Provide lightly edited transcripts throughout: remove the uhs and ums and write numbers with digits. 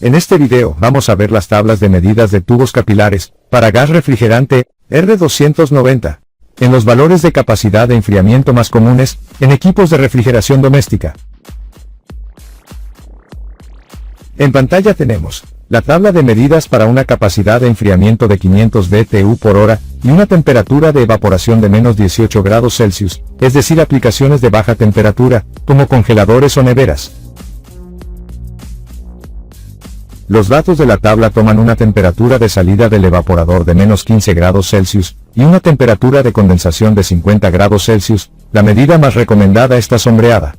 En este video vamos a ver las tablas de medidas de tubos capilares para gas refrigerante R290 en los valores de capacidad de enfriamiento más comunes en equipos de refrigeración doméstica. En pantalla tenemos la tabla de medidas para una capacidad de enfriamiento de 500 BTU por hora y una temperatura de evaporación de menos 18 grados Celsius, es decir, aplicaciones de baja temperatura, como congeladores o neveras. Los datos de la tabla toman una temperatura de salida del evaporador de menos 15 grados Celsius y una temperatura de condensación de 50 grados Celsius. La medida más recomendada está sombreada.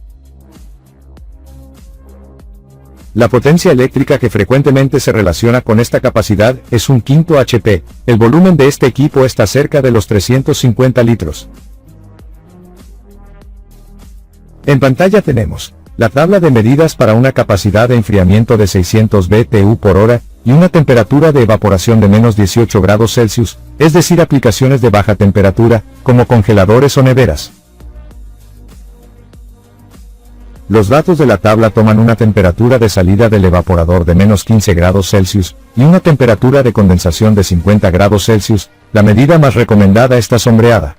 La potencia eléctrica que frecuentemente se relaciona con esta capacidad es un quinto HP. El volumen de este equipo está cerca de los 350 litros. En pantalla tenemos la tabla de medidas para una capacidad de enfriamiento de 600 BTU por hora y una temperatura de evaporación de menos 18 grados Celsius, es decir, aplicaciones de baja temperatura, como congeladores o neveras. Los datos de la tabla toman una temperatura de salida del evaporador de menos 15 grados Celsius y una temperatura de condensación de 50 grados Celsius. La medida más recomendada está sombreada.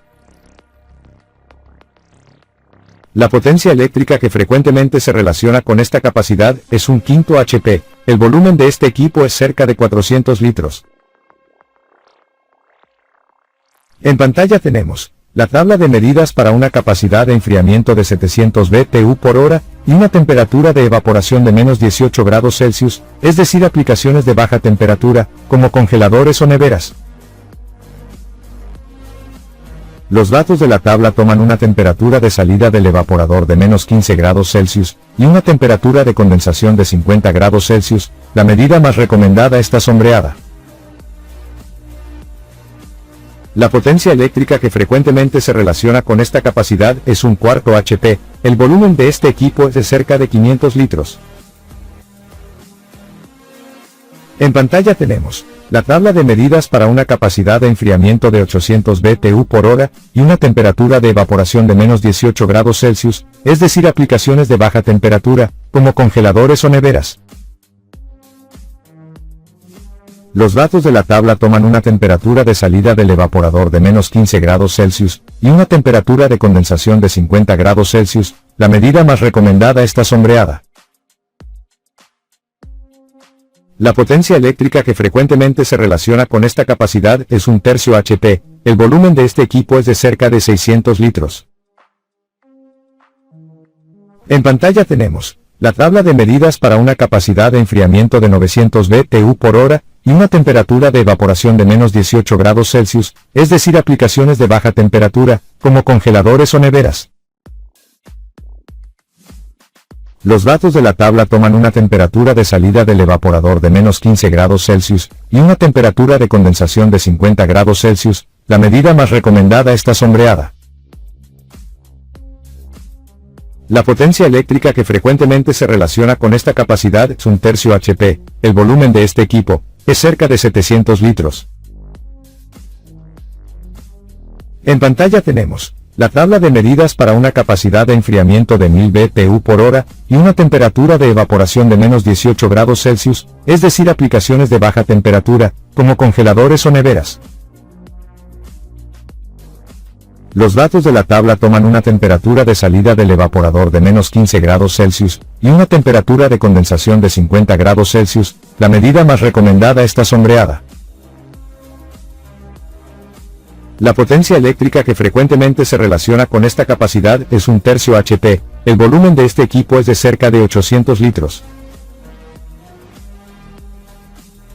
La potencia eléctrica que frecuentemente se relaciona con esta capacidad es un quinto HP. El volumen de este equipo es cerca de 400 litros. En pantalla tenemos la tabla de medidas para una capacidad de enfriamiento de 700 BTU por hora y una temperatura de evaporación de menos 18 grados Celsius, es decir, aplicaciones de baja temperatura, como congeladores o neveras. Los datos de la tabla toman una temperatura de salida del evaporador de menos 15 grados Celsius y una temperatura de condensación de 50 grados Celsius. La medida más recomendada está sombreada. La potencia eléctrica que frecuentemente se relaciona con esta capacidad es un cuarto HP. El volumen de este equipo es de cerca de 500 litros. En pantalla tenemos la tabla de medidas para una capacidad de enfriamiento de 800 BTU por hora y una temperatura de evaporación de menos 18 grados Celsius, es decir, aplicaciones de baja temperatura, como congeladores o neveras. Los datos de la tabla toman una temperatura de salida del evaporador de menos 15 grados Celsius y una temperatura de condensación de 50 grados Celsius. La medida más recomendada está sombreada. La potencia eléctrica que frecuentemente se relaciona con esta capacidad es un tercio HP. El volumen de este equipo es de cerca de 600 litros. En pantalla tenemos la tabla de medidas para una capacidad de enfriamiento de 900 BTU por hora y una temperatura de evaporación de menos 18 grados Celsius, es decir, aplicaciones de baja temperatura, como congeladores o neveras. Los datos de la tabla toman una temperatura de salida del evaporador de menos 15 grados Celsius y una temperatura de condensación de 50 grados Celsius. La medida más recomendada está sombreada. La potencia eléctrica que frecuentemente se relaciona con esta capacidad es un tercio HP. El volumen de este equipo es cerca de 700 litros. En pantalla tenemos la tabla de medidas para una capacidad de enfriamiento de 1000 BTU por hora y una temperatura de evaporación de menos 18 grados Celsius, es decir, aplicaciones de baja temperatura, como congeladores o neveras. Los datos de la tabla toman una temperatura de salida del evaporador de menos 15 grados Celsius y una temperatura de condensación de 50 grados Celsius. La medida más recomendada está sombreada. La potencia eléctrica que frecuentemente se relaciona con esta capacidad es un tercio HP. El volumen de este equipo es de cerca de 800 litros.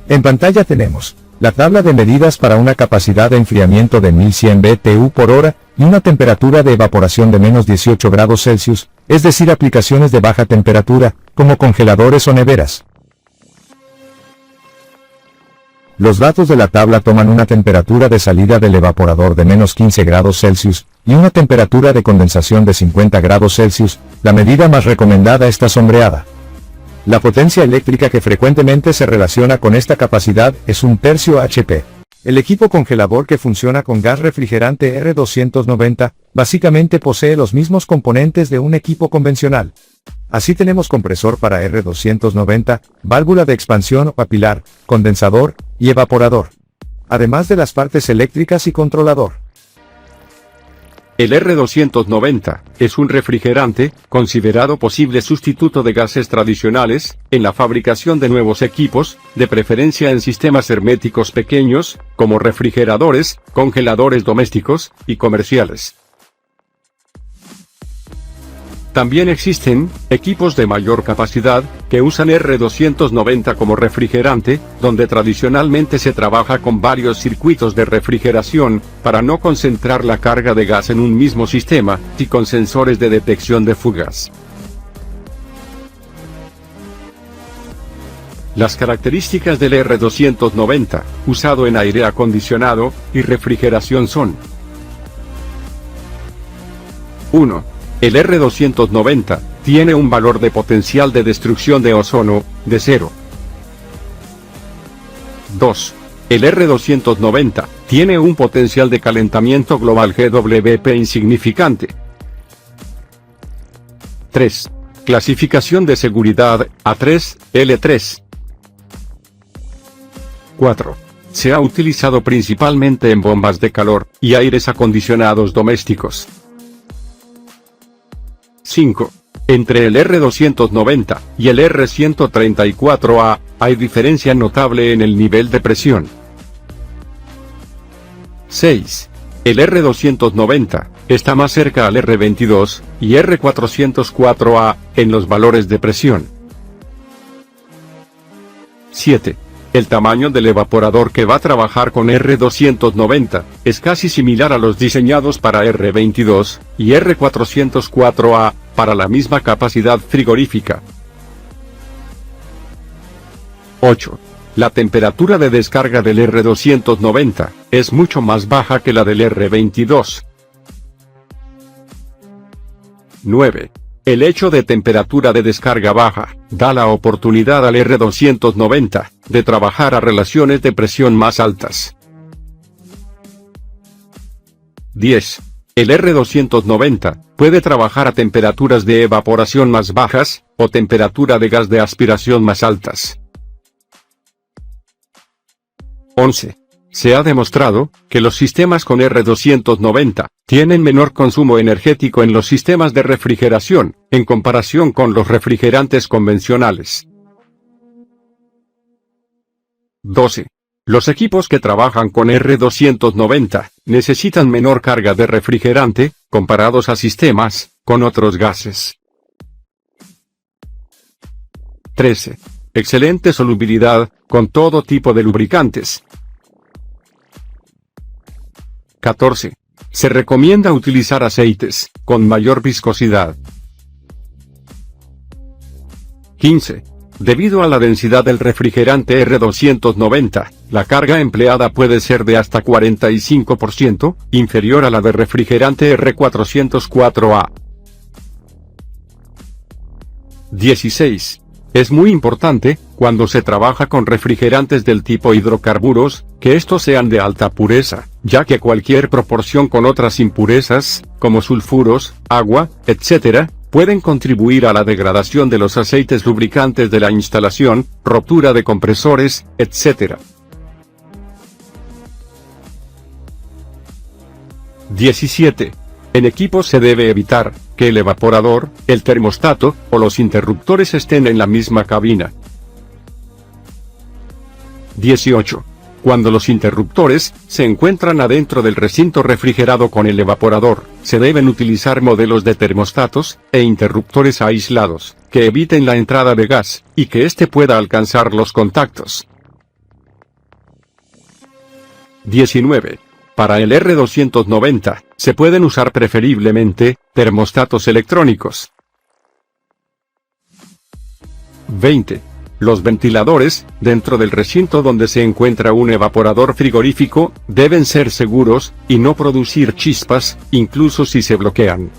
En pantalla tenemos la tabla de medidas para una capacidad de enfriamiento de 1100 BTU por hora y una temperatura de evaporación de menos 18 grados Celsius, es decir, aplicaciones de baja temperatura, como congeladores o neveras. Los datos de la tabla toman una temperatura de salida del evaporador de menos 15 grados Celsius y una temperatura de condensación de 50 grados Celsius. La medida más recomendada está sombreada. La potencia eléctrica que frecuentemente se relaciona con esta capacidad es un tercio HP. El equipo congelador que funciona con gas refrigerante R290 básicamente posee los mismos componentes de un equipo convencional. Así tenemos compresor para R290, válvula de expansión o papilar, condensador y evaporador. Además de las partes eléctricas y controlador. El R290 es un refrigerante, considerado posible sustituto de gases tradicionales, en la fabricación de nuevos equipos, de preferencia en sistemas herméticos pequeños, como refrigeradores, congeladores domésticos y comerciales. También existen equipos de mayor capacidad que usan R290 como refrigerante, donde tradicionalmente se trabaja con varios circuitos de refrigeración, para no concentrar la carga de gas en un mismo sistema, y con sensores de detección de fugas. Las características del R290, usado en aire acondicionado y refrigeración son: 1. El R290 tiene un valor de potencial de destrucción de ozono de 0. 2. El R290 tiene un potencial de calentamiento global GWP insignificante. 3. Clasificación de seguridad A3, L3. 4. Se ha utilizado principalmente en bombas de calor y aires acondicionados domésticos. 5. Entre el R290 y el R134A, hay diferencia notable en el nivel de presión. 6. El R290 está más cerca al R22 y R404A en los valores de presión. 7. El tamaño del evaporador que va a trabajar con R290 es casi similar a los diseñados para R22 y R404A, para la misma capacidad frigorífica. 8. La temperatura de descarga del R290 es mucho más baja que la del R22. 9. El hecho de temperatura de descarga baja da la oportunidad al R290 de trabajar a relaciones de presión más altas. 10. El R290 puede trabajar a temperaturas de evaporación más bajas, o temperatura de gas de aspiración más altas. 11. Se ha demostrado que los sistemas con R290 tienen menor consumo energético en los sistemas de refrigeración, en comparación con los refrigerantes convencionales. 12. Los equipos que trabajan con R290 necesitan menor carga de refrigerante, comparados a sistemas con otros gases. 13. Excelente solubilidad con todo tipo de lubricantes. 14. Se recomienda utilizar aceites con mayor viscosidad. 15. Debido a la densidad del refrigerante R290, la carga empleada puede ser de hasta 45% inferior a la del refrigerante R404A. 16. Es muy importante, cuando se trabaja con refrigerantes del tipo hidrocarburos, que estos sean de alta pureza, ya que cualquier proporción con otras impurezas, como sulfuros, agua, etc., pueden contribuir a la degradación de los aceites lubricantes de la instalación, rotura de compresores, etc. 17. En equipos se debe evitar que el evaporador, el termostato, o los interruptores estén en la misma cabina. 18. Cuando los interruptores se encuentran adentro del recinto refrigerado con el evaporador, se deben utilizar modelos de termostatos e interruptores aislados, que eviten la entrada de gas, y que éste pueda alcanzar los contactos. 19. Para el R290, se pueden usar preferiblemente termostatos electrónicos. 20. Los ventiladores, dentro del recinto donde se encuentra un evaporador frigorífico, deben ser seguros, y no producir chispas, incluso si se bloquean.